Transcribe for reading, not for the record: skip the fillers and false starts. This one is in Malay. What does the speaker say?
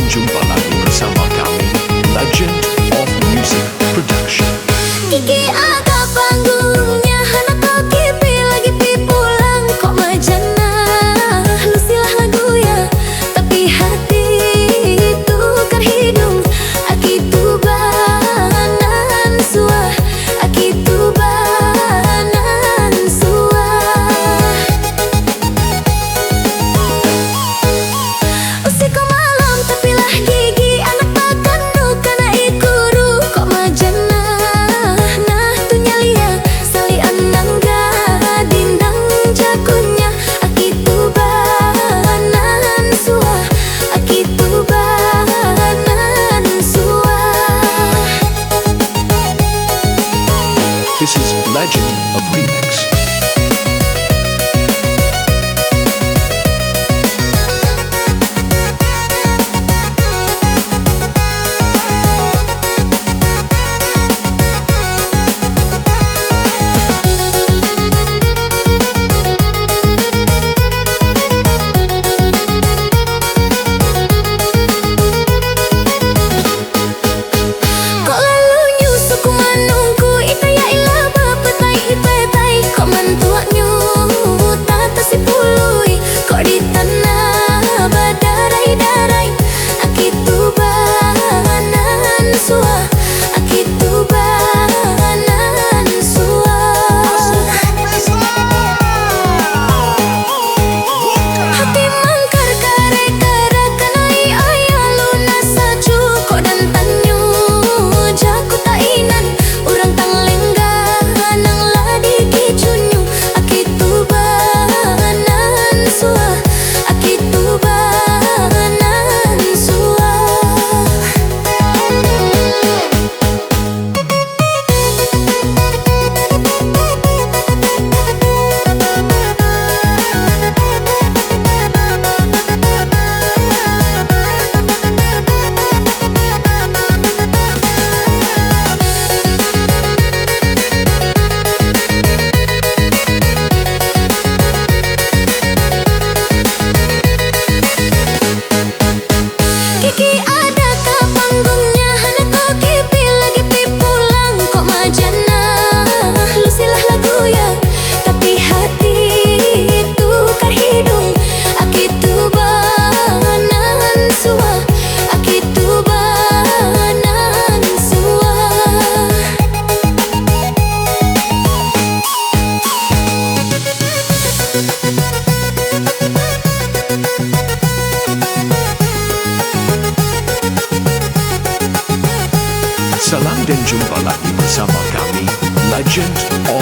jumpa lagi bersama kami, Legend of Music Production. Iki aga panggungnya, anak koki lagi pi pulang. Kok majana, lu silah lagu ya, tapi hati tukar hidung. Aki tubanan suah, aki tubanan suah. Usiko malam tapi lah gigi, anak makan kana ikuru. Kok majana nah tunya lia, sali anangga dindang jakunya. Aki tubanan suah, aki tubanan suah. This is Legend of Remix. Kok lalu nyusuk manungku, itaya ilah bapetai ipetai. Kok mantua nyuta si pului, kok di tanah badarai-darai. Aki tubanan suah, aki tubanan suah. Hati mangkar kare-kare kanai ayah lunas saju. Kok dan tanyu jaku tainan, urang tang lengga nang ladi kicunyu. Aki tubanan suah, aki tubanan suah. Kiki ada ka panggungnya, anak koki lagi pi pulang. Kok majana, lu silah lagu ya, tapi hati tukar hidung. Aki tubanan suah, aki tubanan suah. Salam dan jumpa lagi bersama kami, Legend of